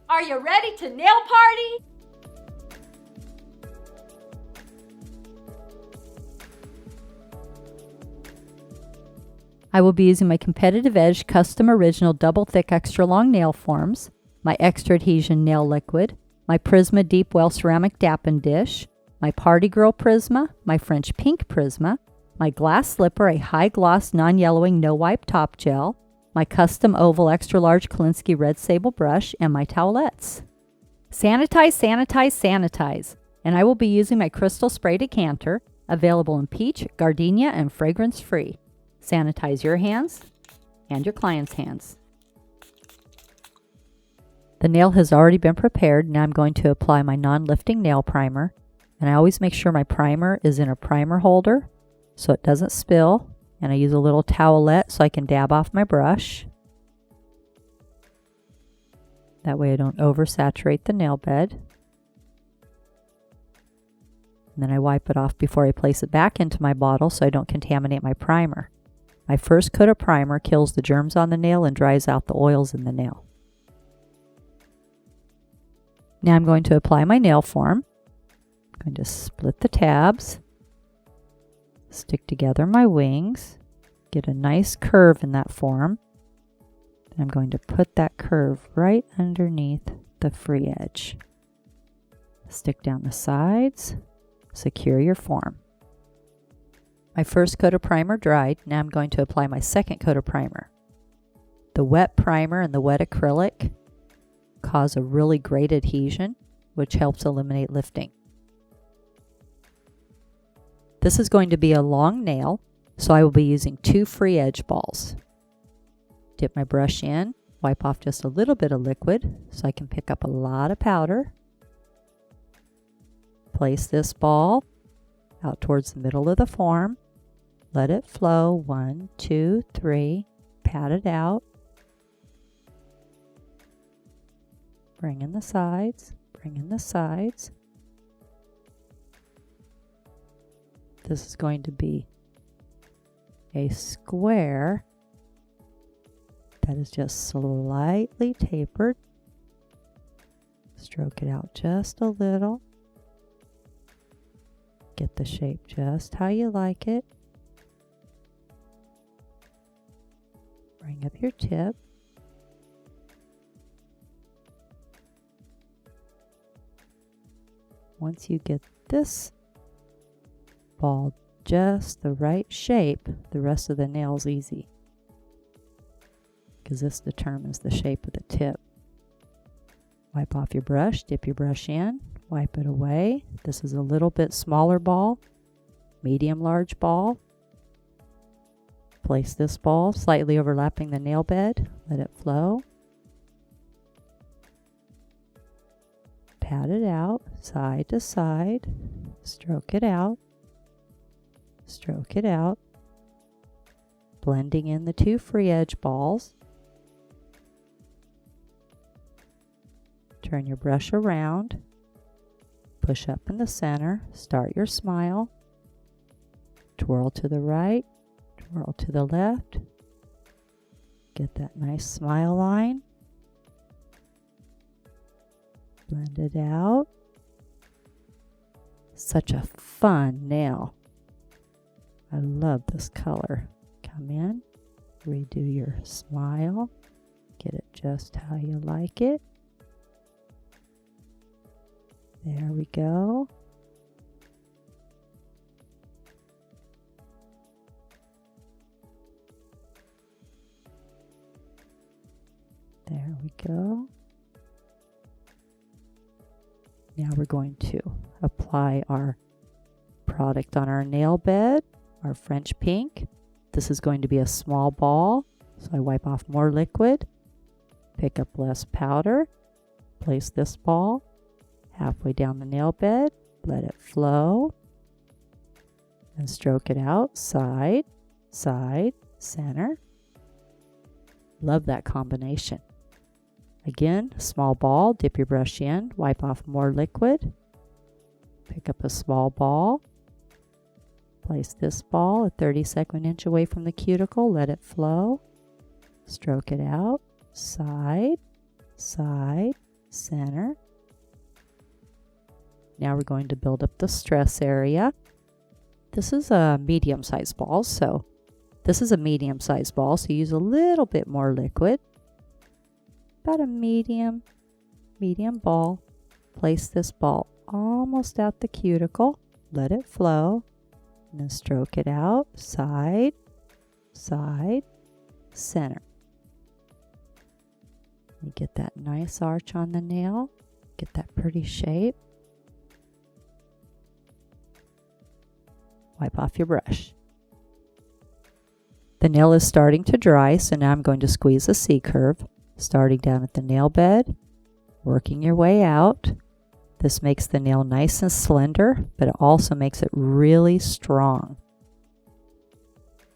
Are you ready to nail party? I will be using my Competitive Edge Custom Original Double Thick Extra Long Nail Forms, my Extra Adhesion Nail Liquid, my Prisma Deep Well Ceramic Dappin Dish, my Party Girl Prisma, my French Pink Prisma, my Glass Slipper, a high gloss non-yellowing no wipe top gel, my custom oval extra large Kolinsky Red Sable brush, and my towelettes. Sanitize, sanitize, sanitize. And I will be using my Crystal Spray Decanter, available in peach, gardenia, and fragrance-free. Sanitize your hands and your client's hands. The nail has already been prepared. Now I'm going to apply my non-lifting nail primer. And I always make sure my primer is in a primer holder so it doesn't spill. And I use a little towelette so I can dab off my brush. That way I don't oversaturate the nail bed. And then I wipe it off before I place it back into my bottle so I don't contaminate my primer. My first coat of primer kills the germs on the nail and dries out the oils in the nail. Now I'm going to apply my nail form. I'm going to split the tabs, stick together my wings, get a nice curve in that form. Then I'm going to put that curve right underneath the free edge. Stick down the sides, secure your form. My first coat of primer dried. Now I'm going to apply my second coat of primer. The wet primer and the wet acrylic cause a really great adhesion, which helps eliminate lifting. This is going to be a long nail, so I will be using 2 free edge balls. Dip my brush in, wipe off just a little bit of liquid so I can pick up a lot of powder. Place this ball out towards the middle of the form. Let it flow. 1, 2, 3. Pat it out. Bring in the sides. Bring in the sides. This is going to be a square that is just slightly tapered. Stroke it out just a little. Get the shape just how you like it. Bring up your tip. Once you get this ball just the right shape, the rest of the nail's easy, because this determines the shape of the tip. Wipe off your brush, dip your brush in, wipe it away. This is a little bit smaller ball, medium large ball. Place this ball slightly overlapping the nail bed. Let it flow. Pat it out side to side. Stroke it out. Stroke it out. Blending in the 2 free edge balls. Turn your brush around. Push up in the center. Start your smile. Twirl to the right. Twirl to the left. Get that nice smile line. Blend it out. Such a fun nail. I love this color. Come in, redo your smile. Get it just how you like it. There we go. There we go. Now we're going to apply our product on our nail bed, our French pink. This is going to be a small ball, so I wipe off more liquid, pick up less powder, place this ball halfway down the nail bed, let it flow, and stroke it out, side, side, center. Love that combination. Again, small ball, dip your brush in, wipe off more liquid, pick up a small ball, place this ball a 32nd inch away from the cuticle, let it flow, stroke it out, side, side, center. Now we're going to build up the stress area. This is a medium-sized ball, so use a little bit more liquid. About a medium ball. Place this ball almost at the cuticle. Let it flow. And then stroke it out. Side, side, center. You get that nice arch on the nail. Get that pretty shape. Wipe off your brush. The nail is starting to dry, so now I'm going to squeeze a C-curve, starting down at the nail bed, working your way out. This makes the nail nice and slender, but it also makes it really strong.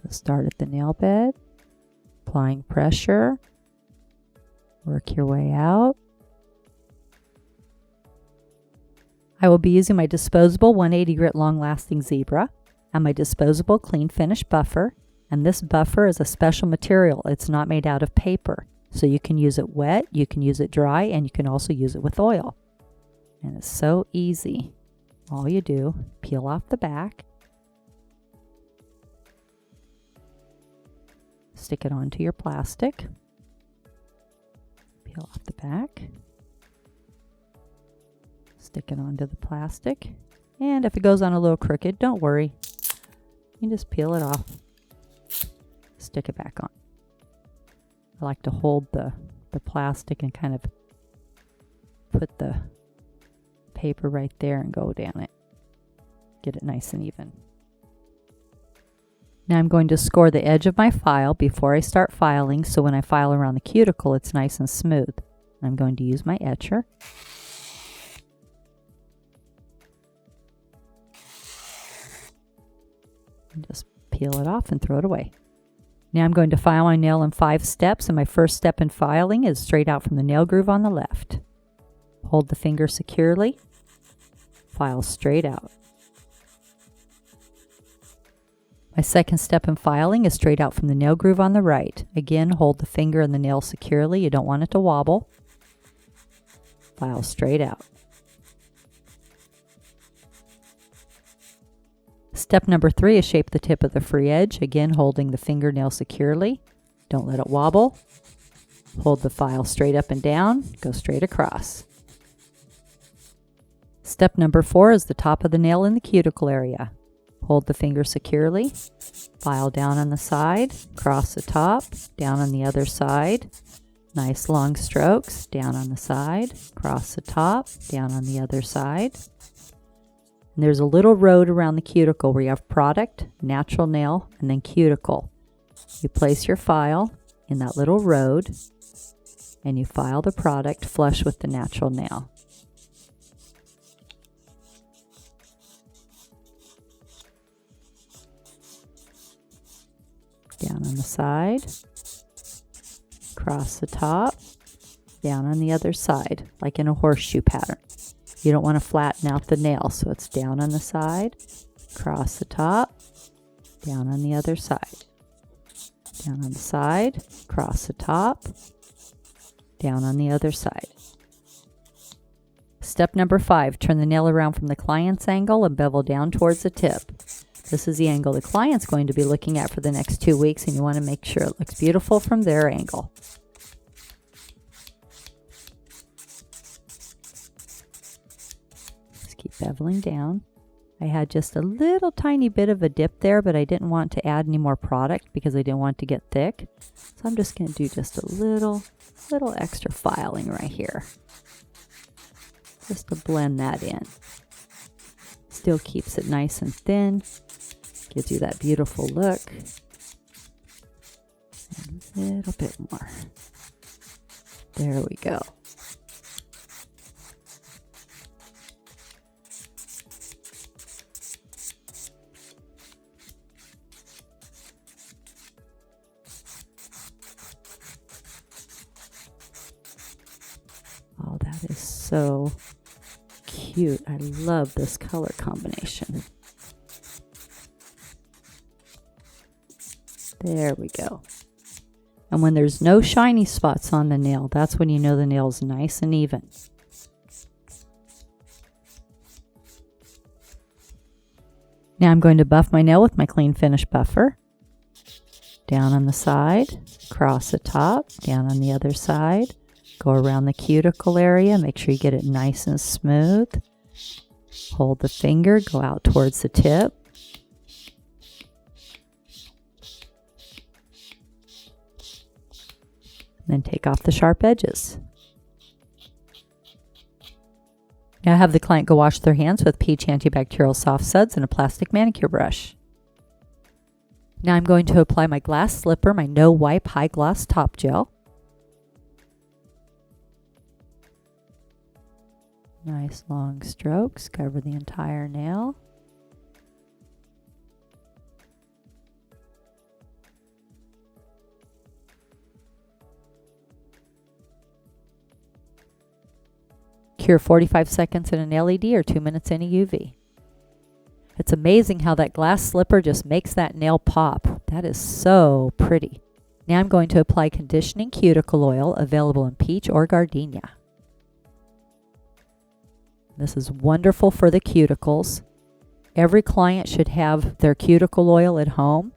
So start at the nail bed, applying pressure, work your way out. I will be using my disposable 180 grit long-lasting zebra and my disposable clean finish buffer, and this buffer is a special material. It's not made out of paper, so you can use it wet, you can use it dry, and you can also use it with oil. And it's so easy. All you do, peel off the back, stick it onto your plastic, peel off the back, stick it onto the plastic, and if it goes on a little crooked, don't worry. You can just peel it off, stick it back on. I like to hold the plastic and kind of put the paper right there and go down it. Get it nice and even. Now I'm going to score the edge of my file before I start filing, so when I file around the cuticle it's nice and smooth. I'm going to use my etcher. And just peel it off and throw it away. Now I'm going to file my nail in 5 steps, and my first step in filing is straight out from the nail groove on the left. Hold the finger securely, file straight out. My second step in filing is straight out from the nail groove on the right. Again, hold the finger and the nail securely. You don't want it to wobble. File straight out. Step number 3 is shape the tip of the free edge, again holding the fingernail securely. Don't let it wobble. Hold the file straight up and down, go straight across. Step number 4 is the top of the nail in the cuticle area. Hold the finger securely, file down on the side, cross the top, down on the other side. Nice long strokes, down on the side, cross the top, down on the other side. And there's a little road around the cuticle where you have product, natural nail, and then cuticle. You place your file in that little road and you file the product flush with the natural nail. Down on the side, cross the top, down on the other side, like in a horseshoe pattern. You don't want to flatten out the nail, so it's down on the side, cross the top, down on the other side. Down on the side, cross the top, down on the other side. Step number 5, turn the nail around from the client's angle and bevel down towards the tip. This is the angle the client's going to be looking at for the next 2 weeks, and you want to make sure it looks beautiful from their angle. Just keep beveling down. I had just a little tiny bit of a dip there, but I didn't want to add any more product because I didn't want it to get thick. So I'm just going to do just a little extra filing right here, just to blend that in. Still keeps it nice and thin. Gives you that beautiful look. A little bit more. There we go. Oh, that is so cute. I love this color combination. There we go. And when there's no shiny spots on the nail, that's when you know the nail's nice and even. Now I'm going to buff my nail with my clean finish buffer. Down on the side, across the top, down on the other side. Go around the cuticle area, make sure you get it nice and smooth. Hold the finger, go out towards the tip. And then take off the sharp edges. Now have the client go wash their hands with peach antibacterial soft suds and a plastic manicure brush. Now I'm going to apply my glass slipper, my no wipe high gloss top gel. Nice long strokes, cover the entire nail. Cure 45 seconds in an LED or 2 minutes in a UV. It's amazing how that glass slipper just makes that nail pop. That is so pretty. Now I'm going to apply conditioning cuticle oil available in peach or gardenia. This is wonderful for the cuticles. Every client should have their cuticle oil at home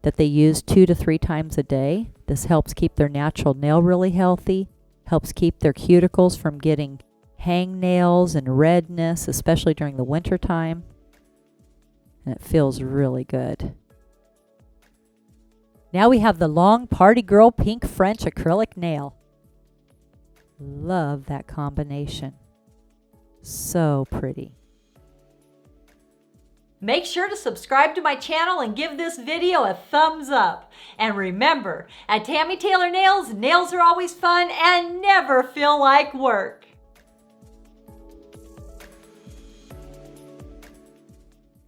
that they use 2 to 3 times a day. This helps keep their natural nail really healthy, helps keep their cuticles from getting hangnails and redness, especially during the winter time. And it feels really good. Now we have the long party girl pink French acrylic nail. Love that combination. So pretty. Make sure to subscribe to my channel and give this video a thumbs up. And remember, at Tammy Taylor Nails, nails are always fun and never feel like work.